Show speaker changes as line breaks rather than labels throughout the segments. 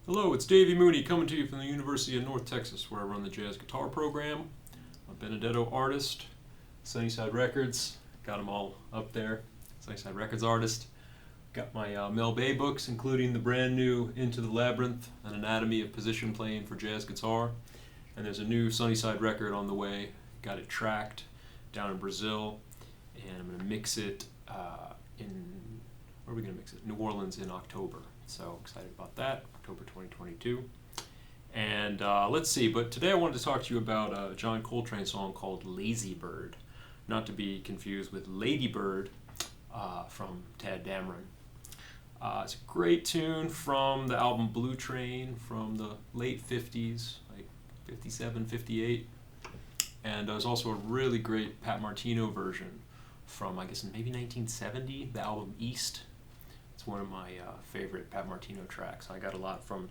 Hello, it's Davey Mooney coming to you from the University of North Texas, where I run the jazz guitar program. I'm a Benedetto artist, Sunnyside Records, got them all up there. Sunnyside Records artist. Got my Mel Bay books, including the brand new Into the Labyrinth, An Anatomy of Position Playing for Jazz Guitar. And there's a new Sunnyside record on the way. Got it tracked down in Brazil, and I'm going to mix it where are we going to mix it? New Orleans in October. So excited about that, October 2022. And let's see, but today I wanted to talk to you about a John Coltrane song called Lazy Bird, not to be confused with Lady Bird from Tad Dameron. It's a great tune from the album Blue Train from the late 50s, like 57, 58. And there's also a really great Pat Martino version from, I guess, maybe 1970, the album East. It's one of my favorite Pat Martino tracks. I got a lot from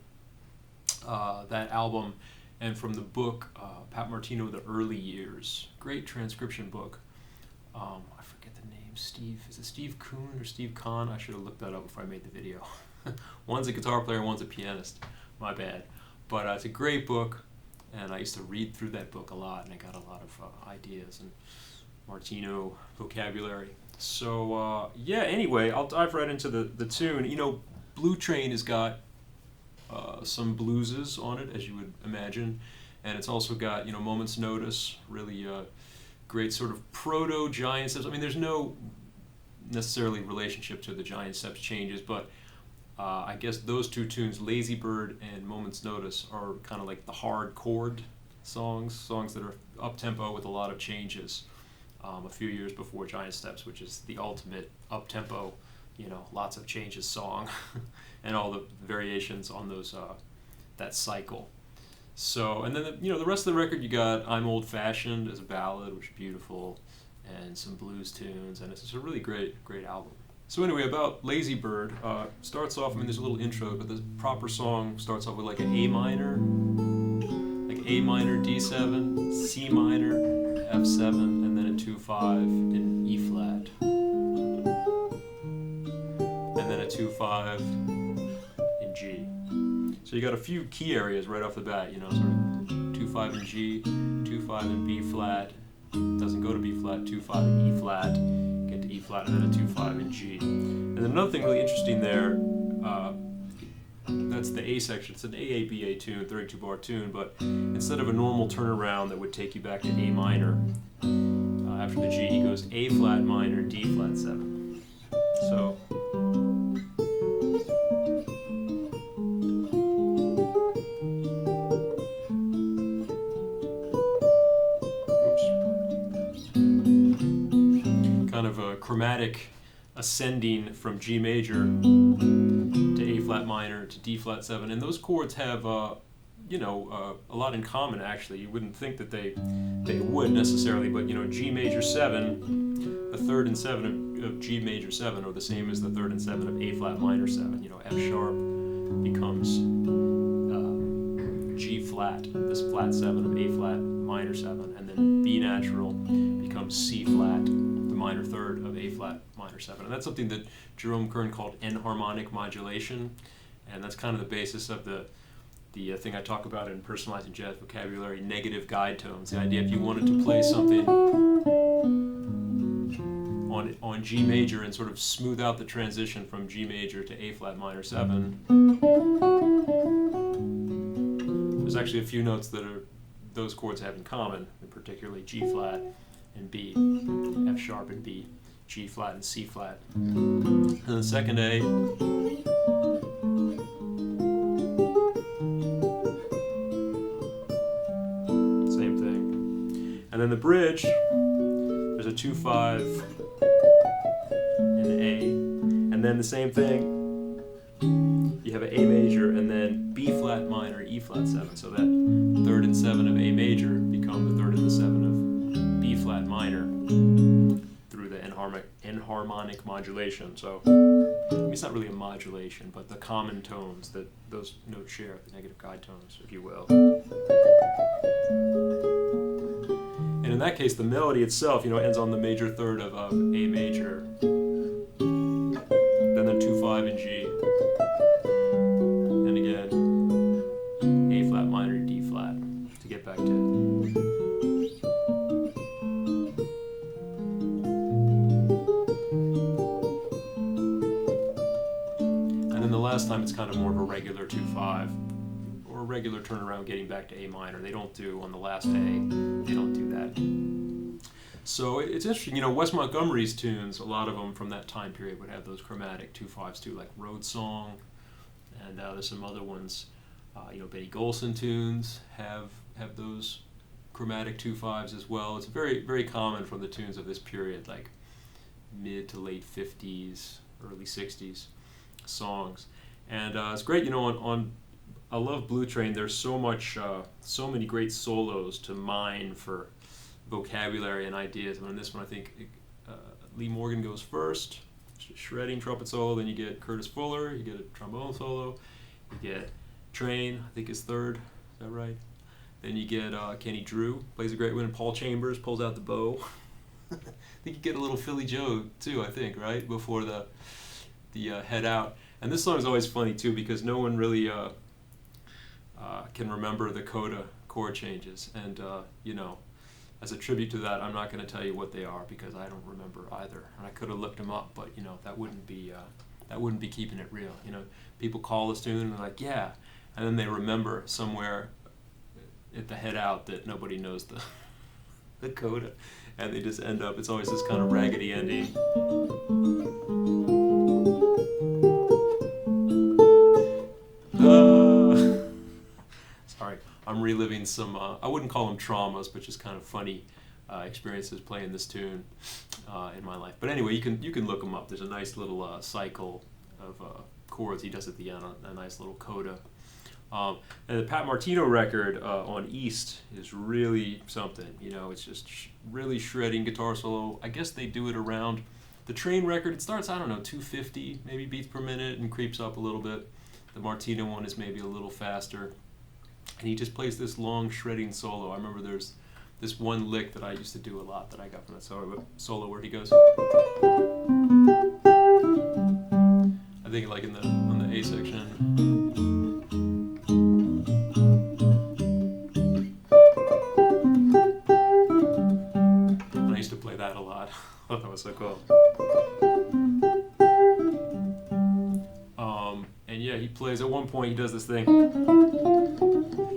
that album and from the book Pat Martino, The Early Years. Great transcription book. I forget the name. Is it Steve Kuhn or Steve Kahn? I should have looked that up before I made the video. One's a guitar player, one's a pianist. My bad. But it's a great book, and I used to read through that book a lot, and I got a lot of ideas and Martino vocabulary. So yeah, anyway, I'll dive right into the tune. You know, Blue Train has got some blueses on it, as you would imagine, and it's also got, Moment's Notice, really great sort of proto-Giant Steps. I mean, there's no necessarily relationship to the Giant Steps changes, but I guess those two tunes, Lazy Bird and Moment's Notice, are kind of like the hard chord songs that are up-tempo with a lot of changes. A few years before Giant Steps, which is the ultimate up-tempo, lots of changes song, and all the variations on those that cycle. So, and then the rest of the record, you got I'm Old Fashioned as a ballad, which is beautiful, and some blues tunes, and it's just a really great album. So anyway, about Lazy Bird, starts off, there's a little intro, but the proper song starts off with like an A minor, D7, C minor, F7, and then a 2-5 in E flat, and then a 2-5 in G. So you got a few key areas right off the bat, sort of 2-5 in G, 2-5 in B flat, doesn't go to B flat, 2-5 in E flat, get to E flat, and then a 2-5 in G. And then another thing really interesting there, that's the A section. It's an AABA tune, 32-bar tune, but instead of a normal turnaround that would take you back to A minor, after the G, he goes A flat minor, D flat 7. So, kind of a chromatic ascending from G major to A flat minor to D flat 7, and those chords have a lot in common. Actually, you wouldn't think that they would necessarily, but G major 7, the third and 7 of G major 7 are the same as the third and 7 of A flat minor 7. F sharp becomes G flat, this flat 7 of A flat minor 7, and then B natural becomes C flat, the minor third of A flat minor 7. And that's something that Jerome Kern called enharmonic modulation, and that's kind of the basis of the thing I talk about in Personalizing Jazz Vocabulary, negative guide tones. The idea, if you wanted to play something on G major and sort of smooth out the transition from G major to A flat minor 7, there's actually a few notes that those chords have in common, particularly G flat and B, F sharp and B, G flat and C flat. And the second A, same thing. And then the bridge, there's a 2-5 in A, and then the same thing, you have an A major and then B flat minor, E flat 7, so that third and 7 of A major become the third and the 7 of B flat minor through the enharmonic modulation. So it's not really a modulation, but the common tones that those notes share, the negative guide tones, if you will. And in that case, the melody itself, ends on the major third of A major, then the 2-5 in G, and again it's kind of more of a regular 2/5 or a regular turnaround getting back to A minor. They don't do on the last A. They don't do that. So it's interesting, you know, Wes Montgomery's tunes, a lot of them from that time period would have those chromatic 2/5s too, like Road Song, and there's some other ones. You know, Benny Golson tunes have those chromatic 2/5s as well. It's very, very common from the tunes of this period, like mid to late 50s, early 60s songs. And it's great, you know, on I love Blue Train. There's so many great solos to mine for vocabulary and ideas. And on this one, I think Lee Morgan goes first, shredding trumpet solo. Then you get Curtis Fuller. You get a trombone solo. You get Train, I think is third. Is that right? Then you get Kenny Drew plays a great one. Paul Chambers pulls out the bow. I think you get a little Philly Joe too. I think right before the head out. And this song is always funny too because no one really can remember the coda chord changes. And you know, as a tribute to that, I'm not going to tell you what they are because I don't remember either. And I could have looked them up, but you know that wouldn't be keeping it real. You know, people call this tune and they're like, yeah, and then they remember somewhere at the head out that nobody knows the coda, and they just end up. It's always this kind of raggedy ending. Sorry, I'm reliving some, I wouldn't call them traumas, but just kind of funny experiences playing this tune in my life. But anyway, you can look them up. There's a nice little cycle of chords he does at the end, a nice little coda. And the Pat Martino record on East is really something. You know, it's just really shredding guitar solo. I guess they do it around the Train record. It starts, I don't know, 250 maybe beats per minute and creeps up a little bit. The Martino one is maybe a little faster. And he just plays this long shredding solo. I remember there's this one lick that I used to do a lot that I got from that solo where he goes, I think like on the A section. And I used to play that a lot. I thought that was so cool. And yeah, he plays, at one point he does this thing,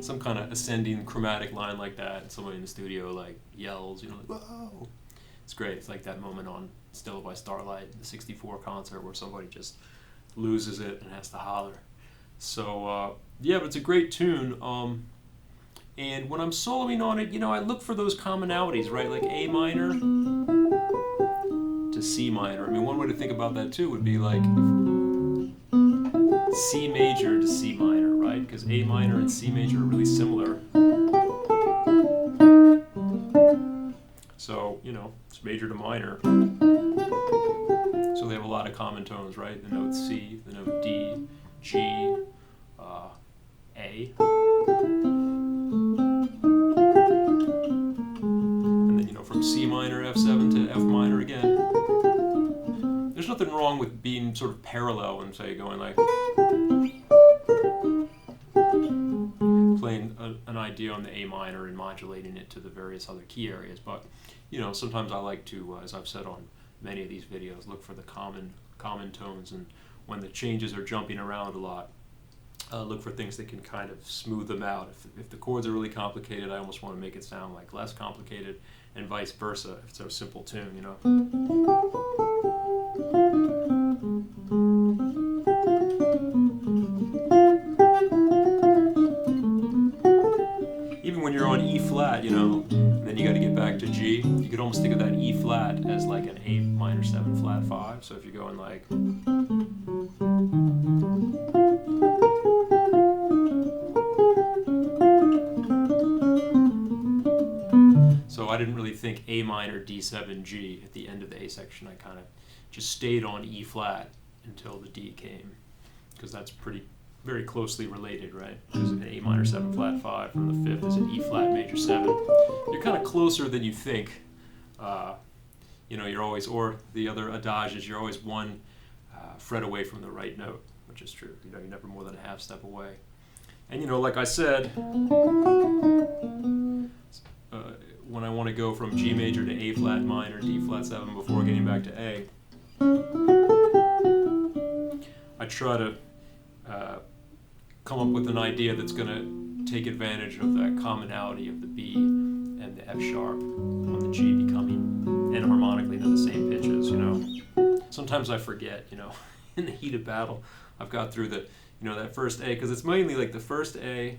some kind of ascending chromatic line like that, and somebody in the studio like yells, you know, like, whoa. It's great. It's like that moment on Still by Starlight, the 64 concert where somebody just loses it and has to holler. So yeah, but it's a great tune. And when I'm soloing on it, you know, I look for those commonalities, right? Like A minor to C minor. I mean, one way to think about that too would be like C major to C minor, right? Because A minor and C major are really similar. So, you know, it's major to minor. So they have a lot of common tones, right? The note C, the note D, G, A. And then, you know, from C minor, F7 to F minor again. There's nothing wrong with being sort of parallel and, say, going like, playing an idea on the A minor and modulating it to the various other key areas. But, you know, sometimes I like to, as I've said on many of these videos, look for the common tones, and when the changes are jumping around a lot, look for things that can kind of smooth them out. If the chords are really complicated, I almost want to make it sound like less complicated, and vice versa if it's a simple tune, you know. Even when you're on E flat, you know, and then you got to get back to G, you could almost think of that E flat as like an A minor 7 flat 5. So if you're going like, so I didn't really think A minor D7 G at the end of the A section. I kind of just stayed on E flat until the D came, because that's very closely related, right? Because an A minor 7 flat 5 from the 5th is an E flat major 7. You're kind of closer than you think. You know, you're always, or the other adage is you're always one fret away from the right note, which is true. You know, you're never more than a half step away. And you know, like I said, when I want to go from G major to A flat minor, D flat 7 before getting back to A, I try to come up with an idea that's going to take advantage of that commonality of the B and the F sharp on the G becoming enharmonically to the same pitches, you know. Sometimes I forget, you know, in the heat of battle, I've got through the, you know, that first A, because it's mainly like the first A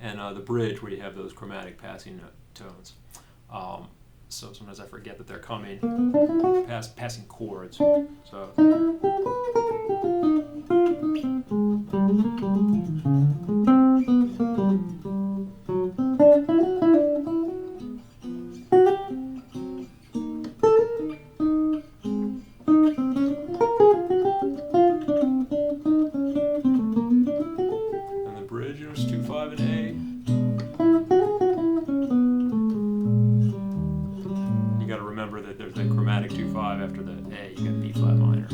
and the bridge where you have those chromatic passing tones. So sometimes I forget that they're coming, passing chords. So. And the bridge, it's 2/5 and A. Remember that there's a chromatic 2/5 after the A, you get B flat minor.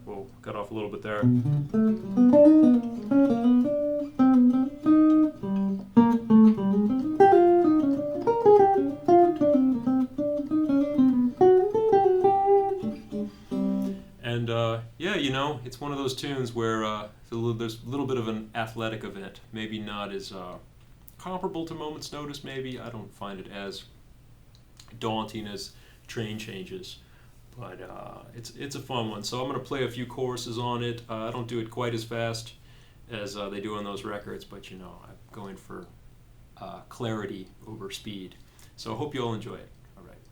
Whoa, got off a little bit there. And yeah, you know, it's one of those tunes where there's a little bit of an athletic event, maybe not as comparable to Moment's Notice, maybe. I don't find it as daunting as Train Changes, but it's a fun one. So I'm going to play a few choruses on it. I don't do it quite as fast as they do on those records, but you know, I'm going for clarity over speed. So I hope you all enjoy it. All right.